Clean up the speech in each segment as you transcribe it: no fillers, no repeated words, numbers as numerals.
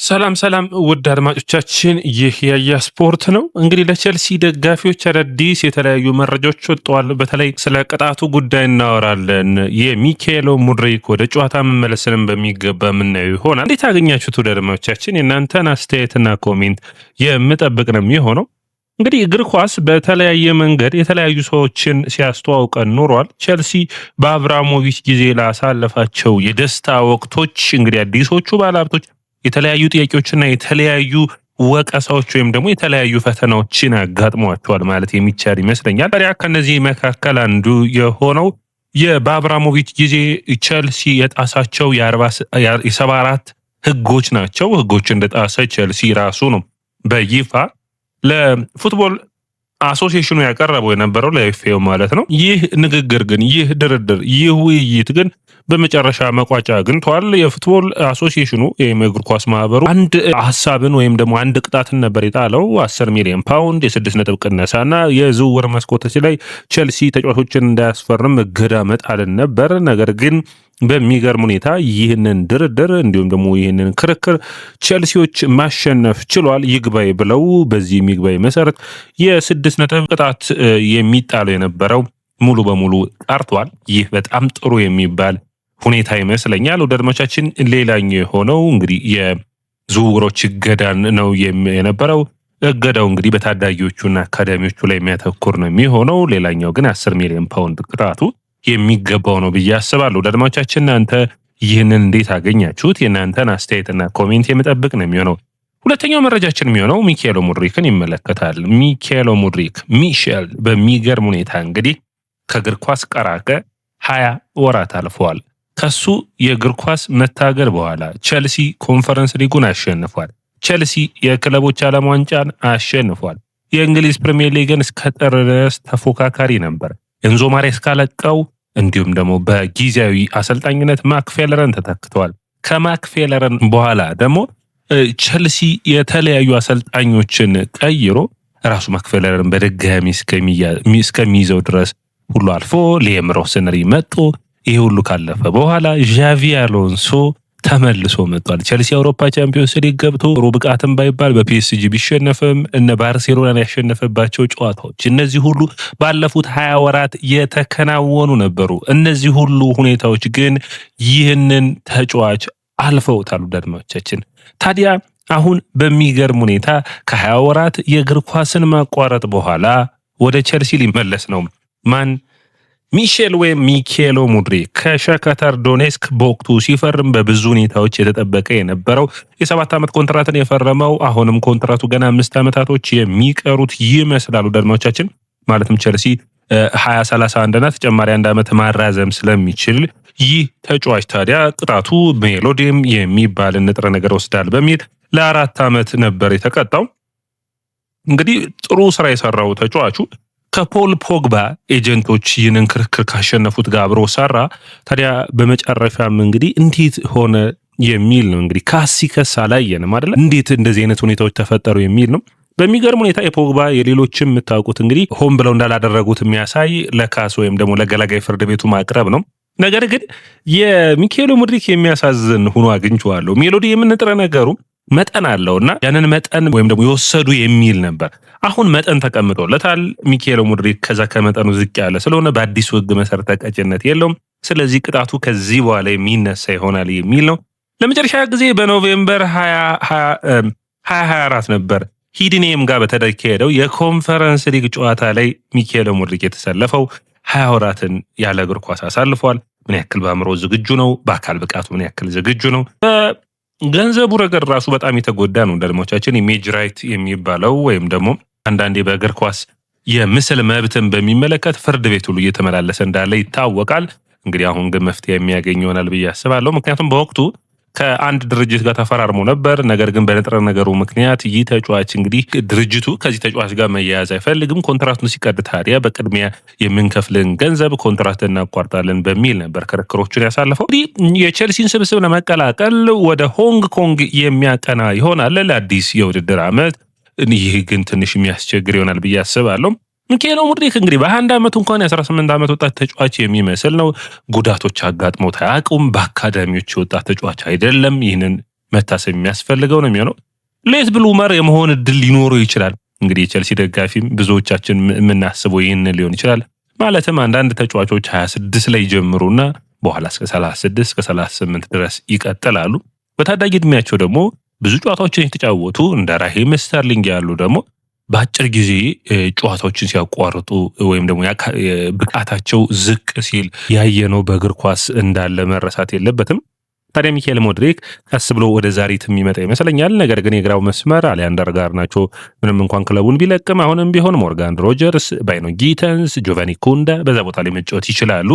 ሰላም ሰላም ውድ አድማጮቻችን፣ ይህ ያያ ስፖርት ነው። እንግዲህ ለቼልሲ ደጋፊዎች አዳዲስ የተለያዩ መረጃዎች ወጥተዋል። በተለይ ስለ ቅጣቱ ጉዳይ እናወራለን። የሚካኤሎ ሙድሪክ ወደ ጨዋታ መመለስንም በሚገባ የምናየው ይሆናል። እንዴት አገኛችሁት ውድ አድማጮቻችን? የእናንተን አስተያየትና ኮሜንት የምጠብቅ ነው የሚሆነው። እንግዲህ እግር ኳስ በተለያየ መንገድ የተለያዩ ሰዎችን ሲያስተዋውቀን ኖሯል። ቼልሲ በአብራሞቪች ጊዜ ላሳለፋቸው የደስታ ወቅቶች እንግዲህ አዲሶቹ ባለሀብቶች የተለያዩ ጥያቄዎችና የተለያዩ ወቀሳዎች ወይም ደግሞ የተለያዩ ፈተናዎችን አጋጥሟቸዋል ማለት የሚቻል ይመስለኛል። ታዲያ ከነዚህ መካከል አንዱ የሆነው በአብራሞቪች ጊዜ ቼልሲ የጣሳቸው የ74 ህጎች ናቸው። ህጎች እንደጣሰ ቼልሲ ራሱ ነው በይፋ ለፉትቦል አሶሲዬሽኑ ያቀረበው የነበረው ለኤፍኤው ማለት ነው። ይህ ንግግር ግን ይህ ድርድር ይህ ውይይት ግን በመጨረሻ መቋጫ አግኝቷል። የፉትቦል አሶሲዬሽኑ ወይም የእግር ኳስ ማህበሩ አንድ ሀሳብን ወይም ደግሞ አንድ ቅጣትን ነበር የጣለው። 10 ሚሊዮን ፓውንድ የ6 ነጥብ ቅነሳና የዝውውር መስኮቶች ላይ ቼልሲ ተጫዋቾችን እንዳያስፈርም እገዳ መጣልን ነበር። ነገር ግን በሚገርም ሁኔታ ይህንን ድርድር እንዲሁም ደግሞ ይህንን ክርክር ቼልሲዎች ማሸነፍ ችሏል። ይግባይ ብለው በዚህ ይግባይ መሰረት የ6 ነጥብ ቅጣት የሚጣለው የነበረው ሙሉ በሙሉ ቀርቷል። ይህ በጣም ጥሩ የሚባል ሁኔታ ይመስለኛል። ወደ አድማጮቻችን ሌላኛው የሆነው እንግዲህ የዝውውሮች እገዳን ነው የነበረው። እገዳው እንግዲህ በታዳጊዎቹና አካዳሚዎቹ ላይ የሚያተኩር ነው የሚሆነው። ሌላኛው ግን 10 ሚሊዮን ፓውንድ ቅጣቱ የሚገባው ነው ብዬ አስባለሁ። ወደ አድማጮቻችን እናንተ ይህንን እንዴት አገኛችሁት? የእናንተን አስተያየትና ኮሜንት የምጠብቅ ነው የሚሆነው። ሁለተኛው መረጃችን የሚሆነው ሚካኤሎ ሙድሪክን ይመለከታል። ሚካኤሎ ሙድሪክ ሚሼል በሚገርም ሁኔታ እንግዲህ ከእግር ኳስ ቀራቀ 20 ወራት አልፈዋል። ከሱ የእግር ኳስ መታገል በኋላ ቼልሲ ኮንፈረንስ ሊጉን አሸንፏል። ቼልሲ የክለቦች ዓለም ዋንጫን አሸንፏል። የእንግሊዝ ፕሪሚየር ሊግን እስከ ጥር ድረስ ተፎካካሪ ነበር። ኤንዞ ማሬስካ ለቀው እንዲሁም ደግሞ በጊዜያዊ አሰልጣኝነት ማክፌለረን ተተክተዋል። ከማክፌለረን በኋላ ደግሞ ቼልሲ የተለያዩ አሰልጣኞችን ቀይሮ ራሱ ማክፌለረን በድጋሚ እስከሚይዘው ድረስ ሁሉ አልፎ ሊያም ሮሰነሪ መጡ። ይሄ ሁሉ ካለፈ በኋላ ዣቪ አሎንሶ ተመልሶ መጥቷል። ቼልሲ የአውሮፓ ቻምፒዮንስ ሊግ ገብቶ ሩብ ብቃትም ባይባል በፒኤስጂ ቢሸነፍም እነ ባርሴሎናን ያሸነፈባቸው ጨዋታዎች እነዚህ ሁሉ ባለፉት 20 ወራት የተከናወኑ ነበሩ። እነዚህ ሁሉ ሁኔታዎች ግን ይህንን ተጫዋች አልፈውታል። አድማጮቻችን ታዲያ አሁን በሚገርም ሁኔታ ከ20 ወራት የእግር ኳስን ማቋረጥ በኋላ ወደ ቼልሲ ሊመለስ ነው። ማን? ሚሼል ወይም ሚካኤሎ ሙድሪክ ከሻክታር ዶኔስክ በወቅቱ ሲፈርም በብዙ ሁኔታዎች የተጠበቀ የነበረው የ7 ዓመት ኮንትራትን የፈረመው አሁንም ኮንትራቱ ገና 5 ዓመታቶች የሚቀሩት ይመስላሉ። አድማጮቻችን ማለትም ቼልሲ 2031 እና ተጨማሪ 1 ዓመት ማራዘም ስለሚችል ይህ ተጫዋች ታዲያ ቅጣቱ ሜሎዲየም የሚባል ንጥረ ነገር ወስዳል በሚል ለ4 ዓመት ነበር የተቀጣው። እንግዲህ ጥሩ ስራ የሰራው ተጫዋቹ ከፖል ፖግባ ኤጀንቶች ይህንን ክርክር ካሸነፉት ጋር አብሮ ሰራ። ታዲያ በመጨረሻም እንግዲህ እንዴት ሆነ የሚል ነው። እንግዲህ ካሲከስ አላየንም አይደለ? እንዴት እንደዚህ አይነት ሁኔታዎች ተፈጠሩ የሚል ነው። በሚገርም ሁኔታ የፖግባ የሌሎችም የምታውቁት እንግዲህ ሆን ብለው እንዳላደረጉት የሚያሳይ ለካስ ወይም ደግሞ ለገላጋይ ፍርድ ቤቱ ማቅረብ ነው። ነገር ግን የሚካኤሎ ሙድሪክ የሚያሳዝን ሆኖ አግኝቼዋለሁ። ሜሎዲ የምንጥረ ነገሩ መጠን አለውና ያንን መጠን ወይም ደግሞ የወሰዱ የሚል ነበር። አሁን መጠን ተቀምጦለታል። ሚካኤሎ ሙድሪክ ከዛ ከመጠኑ ዝቅ ያለ ስለሆነ በአዲሱ ሕግ መሰረት ተቀጭነት የለውም። ስለዚህ ቅጣቱ ከዚህ በኋላ የሚነሳ ይሆናል የሚል ነው። ለመጨረሻ ጊዜ በኖቬምበር 2024 ነበር ሂድኔም ጋር በተካሄደው የኮንፈረንስ ሊግ ጨዋታ ላይ ሚካኤሎ ሙድሪክ የተሰለፈው። 20 ወራትን ያለ እግር ኳስ አሳልፏል። ምን ያክል በአእምሮ ዝግጁ ነው? በአካል ብቃቱ ምን ያክል ዝግጁ ነው? ገንዘቡ ረገድ ራሱ በጣም የተጎዳ ነው። አድማጮቻችን ኢሜጅ ራይት የሚባለው ወይም ደግሞ አንዳንዴ በእግር ኳስ የምስል መብትን በሚመለከት ፍርድ ቤት ሁሉ እየተመላለሰ እንዳለ ይታወቃል። እንግዲህ አሁን ግን መፍትሄ የሚያገኝ ይሆናል ብዬ አስባለሁ። ምክንያቱም በወቅቱ ከአንድ ድርጅት ጋር ተፈራርሞ ነበር። ነገር ግን በንጥረ ነገሩ ምክንያት ይህ ተጫዋች እንግዲህ ድርጅቱ ከዚህ ተጫዋች ጋር መያያዝ አይፈልግም። ኮንትራቱን ሲቀድ ታዲያ በቅድሚያ የምንከፍልን ገንዘብ ኮንትራት እናቋርጣለን በሚል ነበር ክርክሮቹን ያሳለፈው። እንግዲህ የቼልሲን ስብስብ ለመቀላቀል ወደ ሆንግ ኮንግ የሚያቀና ይሆናል ለአዲስ የውድድር ዓመት። ይህ ግን ትንሽ የሚያስቸግር ይሆናል ብዬ አስባለሁ። ሚካኤሎ ሙድሪክ እንግዲህ በ21 ዓመቱ እንኳን የ18 ዓመት ወጣት ተጫዋች የሚመስል ነው። ጉዳቶች አጋጥሞት አያውቁም። በአካዳሚዎች የወጣት ተጫዋች አይደለም። ይህንን መታሰብ የሚያስፈልገው ነው የሚሆነው። ሌት ብሉመር የመሆን እድል ሊኖረው ይችላል። እንግዲህ የቼልሲ ደጋፊም ብዙዎቻችን የምናስበው ይህን ሊሆን ይችላል። ማለትም አንዳንድ ተጫዋቾች 26 ላይ ጀምሩና በኋላ እስከ 36 እስከ 38 ድረስ ይቀጥላሉ። በታዳጊ እድሜያቸው ደግሞ ብዙ ጨዋታዎችን የተጫወቱ እንደ ራሂም ስተርሊንግ ያሉ ደግሞ በአጭር ጊዜ ጨዋታዎችን ሲያቋርጡ ወይም ደግሞ ብቃታቸው ዝቅ ሲል ያየነው በእግር ኳስ እንዳለ መረሳት የለበትም። ታዲያ ሚካኤል ሙድሪክ ቀስ ብሎ ወደ ዛሪት የሚመጣ ይመስለኛል። ነገር ግን የግራው መስመር አሊያንደር ጋርናቾ ምንም እንኳን ክለቡን ቢለቅም አሁንም ቢሆን ሞርጋን ሮጀርስ፣ ባይኖ ጊተንስ፣ ጆቫኒ ኩንዳ በዛ ቦታ ላይ መጫወት ይችላሉ።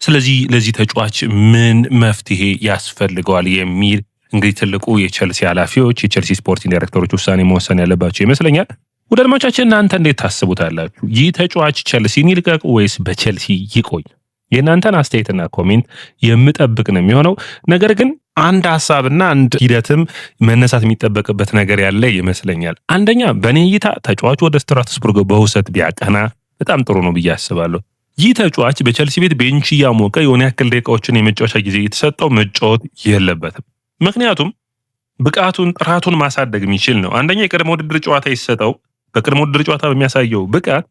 ስለዚህ ለዚህ ተጫዋች ምን መፍትሄ ያስፈልገዋል የሚል እንግዲህ ትልቁ የቼልሲ ኃላፊዎች የቼልሲ ስፖርቲንግ ዳይሬክተሮች ውሳኔ መወሰን ያለባቸው ይመስለኛል። ወደ አድማጮቻችን እናንተ እንዴት ታስቡታላችሁ? ይህ ተጫዋች ቼልሲን ይልቀቅ ወይስ በቼልሲ ይቆይ? የእናንተን አስተያየትና ኮሜንት የምጠብቅ ነው የሚሆነው። ነገር ግን አንድ ሐሳብና አንድ ሂደትም መነሳት የሚጠበቅበት ነገር ያለ ይመስለኛል። አንደኛ በእኔ እይታ ተጫዋቹ ወደ ስትራስቡርግ በውሰት ቢያቀና በጣም ጥሩ ነው ብዬ አስባለሁ። ይህ ተጫዋች በቼልሲ ቤት ቤንች እያሞቀ የሆነ ያክል ደቂቃዎችን የመጫወቻ ጊዜ የተሰጠው መጫወት የለበትም። ምክንያቱም ብቃቱን ጥራቱን ማሳደግ የሚችል ነው። አንደኛ የቅድመ ውድድር ጨዋታ ይሰጠው። በቅድመ ውድድር ጨዋታ በሚያሳየው ብቃት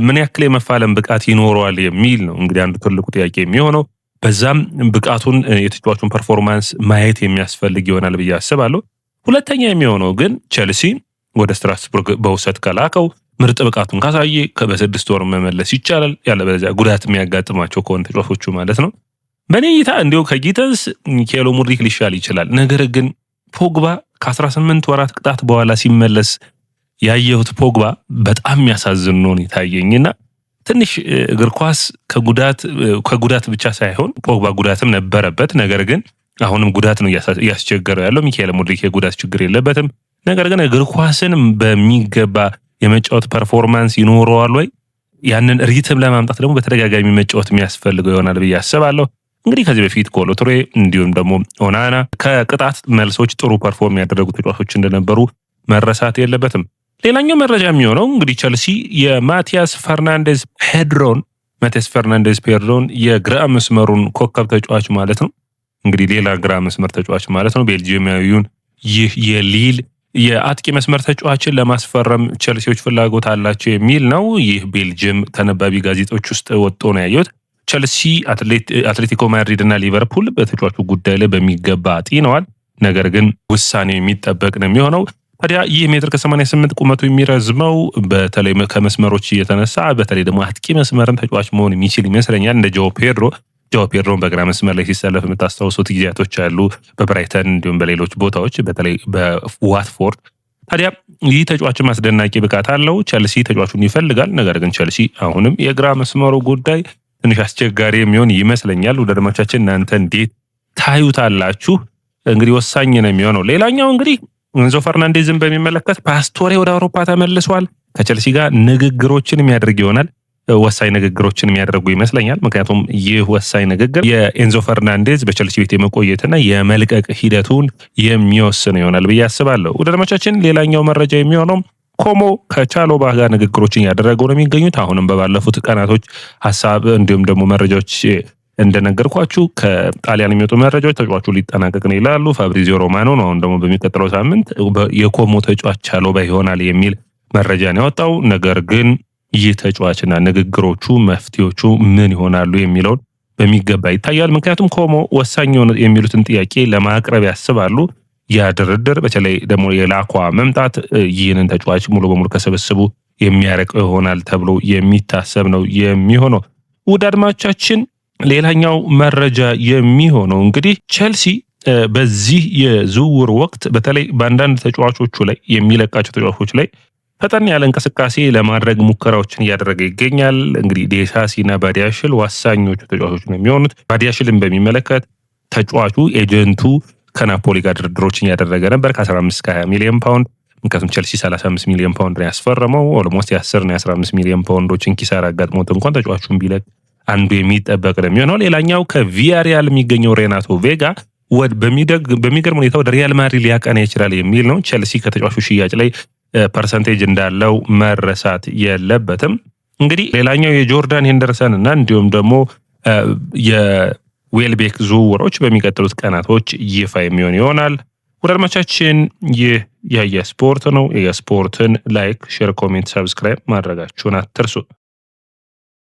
ምን ያክል የመፋለም ብቃት ይኖረዋል የሚል ነው እንግዲህ አንዱ ትልቁ ጥያቄ የሚሆነው። በዛም ብቃቱን የተጫዋቹን ፐርፎርማንስ ማየት የሚያስፈልግ ይሆናል ብዬ አስባለሁ። ሁለተኛ የሚሆነው ግን ቼልሲ ወደ ስትራስቡርግ በውሰት ከላከው ምርጥ ብቃቱን ካሳየ በ6 ወር መመለስ ይቻላል። ያለበለዚያ ጉዳት የሚያጋጥማቸው ከሆነ ተጫዋቾቹ ማለት ነው። በእኔ እይታ እንዲሁ ከጊተንስ ሚካኤል ሙድሪክ ሊሻል ይችላል። ነገር ግን ፖግባ ከ18 ወራት ቅጣት በኋላ ሲመለስ ያየሁት ፖግባ በጣም የሚያሳዝን ነው የታየኝና ትንሽ እግር ኳስ ከጉዳት ብቻ ሳይሆን ፖግባ ጉዳትም ነበረበት። ነገር ግን አሁንም ጉዳት ነው እያስቸገረው ያለው። ሚካኤል ሙድሪክ የጉዳት ችግር የለበትም። ነገር ግን እግር ኳስን በሚገባ የመጫወት ፐርፎርማንስ ይኖረዋል ወይ? ያንን ሪትም ለማምጣት ደግሞ በተደጋጋሚ መጫወት የሚያስፈልገው ይሆናል ብዬ አስባለሁ። እንግዲህ ከዚህ በፊት ኮሎቱሬ እንዲሁም ደግሞ ኦናና ከቅጣት መልሶች ጥሩ ፐርፎርም ያደረጉ ተጫዋቾች እንደነበሩ መረሳት የለበትም። ሌላኛው መረጃ የሚሆነው እንግዲህ ቼልሲ የማቲያስ ፈርናንዴዝ ፔድሮን የግራ መስመሩን ኮከብ ተጫዋች ማለት ነው እንግዲህ ሌላ ግራ መስመር ተጫዋች ማለት ነው ቤልጂየማዊውን ይህ የሊል የአጥቂ መስመር ተጫዋችን ለማስፈረም ቼልሲዎች ፍላጎት አላቸው የሚል ነው። ይህ ቤልጂየም ተነባቢ ጋዜጦች ውስጥ ወጥቶ ነው ያየሁት። ቼልሲ፣ አትሌቲኮ ማድሪድ እና ሊቨርፑል በተጫዋቹ ጉዳይ ላይ በሚገባ አጢነዋል። ነገር ግን ውሳኔው የሚጠበቅ ነው የሚሆነው። ታዲያ ይህ ሜትር ከ88 ቁመቱ የሚረዝመው በተለይ ከመስመሮች እየተነሳ በተለይ ደግሞ አጥቂ መስመርን ተጫዋች መሆን የሚችል ይመስለኛል። እንደ ጆ ፔድሮን በግራ መስመር ላይ ሲሰለፍ የምታስታውሱት ጊዜያቶች አሉ፣ በብራይተን እንዲሁም በሌሎች ቦታዎች በተለይ በዋትፎርድ። ታዲያ ይህ ተጫዋችም አስደናቂ ብቃት አለው። ቼልሲ ተጫዋቹን ይፈልጋል። ነገር ግን ቼልሲ አሁንም የግራ መስመሩ ጉዳይ ትንሽ አስቸጋሪ የሚሆን ይመስለኛል። ወደ አድማጮቻችን እናንተ እንዴት ታዩታላችሁ? እንግዲህ ወሳኝ ነው የሚሆነው። ሌላኛው እንግዲህ ኤንዞ ፈርናንዴዝን በሚመለከት ፓስቶሬ ወደ አውሮፓ ተመልሷል። ከቼልሲ ጋር ንግግሮችን የሚያደርግ ይሆናል። ወሳኝ ንግግሮችን የሚያደርጉ ይመስለኛል። ምክንያቱም ይህ ወሳኝ ንግግር የኤንዞ ፈርናንዴዝ በቼልሲ ቤት የመቆየትና የመልቀቅ ሂደቱን የሚወስን ይሆናል ብዬ አስባለሁ። ወደ አድማጮቻችን ሌላኛው መረጃ የሚሆነው ኮሞ ከቻሎባ ጋር ንግግሮችን ያደረጉ ነው የሚገኙት። አሁንም በባለፉት ቀናቶች ሀሳብ እንዲሁም ደግሞ መረጃዎች እንደነገርኳችሁ ከጣሊያን የሚወጡ መረጃዎች ተጫዋቹ ሊጠናቀቅ ነው ይላሉ። ፋብሪዚዮ ሮማኖ ነው አሁን ደግሞ በሚቀጥለው ሳምንት የኮሞ ተጫዋች ቻሎባ ይሆናል የሚል መረጃ ነው ያወጣው። ነገር ግን ይህ ተጫዋችና ንግግሮቹ መፍትሄዎቹ ምን ይሆናሉ የሚለውን በሚገባ ይታያል። ምክንያቱም ኮሞ ወሳኝ የሚሉትን ጥያቄ ለማቅረብ ያስባሉ። ያ ድርድር በተለይ ደግሞ የላኳ መምጣት ይህንን ተጫዋች ሙሉ በሙሉ ከስብስቡ የሚያርቀው ይሆናል ተብሎ የሚታሰብ ነው የሚሆነው። ውድ አድማጮቻችን ሌላኛው መረጃ የሚሆነው እንግዲህ ቼልሲ በዚህ የዝውውር ወቅት በተለይ በአንዳንድ ተጫዋቾቹ ላይ የሚለቃቸው ተጫዋቾች ላይ ፈጠን ያለ እንቅስቃሴ ለማድረግ ሙከራዎችን እያደረገ ይገኛል። እንግዲህ ዴሳሲና ባዲያሽል ዋሳኞቹ ተጫዋቾች ነው የሚሆኑት። ባዲያሽልን በሚመለከት ተጫዋቹ ኤጀንቱ ከናፖሊ ጋር ድርድሮችን እያደረገ ነበር ከ15 እስከ 20 ሚሊዮን ፓውንድ። ምክንያቱም ቼልሲ 35 ሚሊዮን ፓውንድ ነው ያስፈረመው። ኦልሞስት የ10 እና 15 ሚሊዮን ፓውንዶችን ኪሳራ አጋጥሞት እንኳን ተጫዋቹን ቢለቅ አንዱ የሚጠበቅ ነው የሚሆነው። ሌላኛው ከቪያሪያል የሚገኘው ሬናቶ ቬጋ በሚገርም ሁኔታ ወደ ሪያል ማድሪድ ሊያቀና ይችላል የሚል ነው። ቼልሲ ከተጫዋቹ ሽያጭ ላይ ፐርሰንቴጅ እንዳለው መረሳት የለበትም። እንግዲህ ሌላኛው የጆርዳን ሄንደርሰን እና እንዲሁም ደግሞ የዌልቤክ ዝውውሮች በሚቀጥሉት ቀናቶች ይፋ የሚሆን ይሆናል። ወደ አድማቻችን ይህ ያያ ስፖርት ነው። የስፖርትን ላይክ፣ ሼር፣ ኮሜንት፣ ሰብስክራይብ ማድረጋችሁን አትርሱ።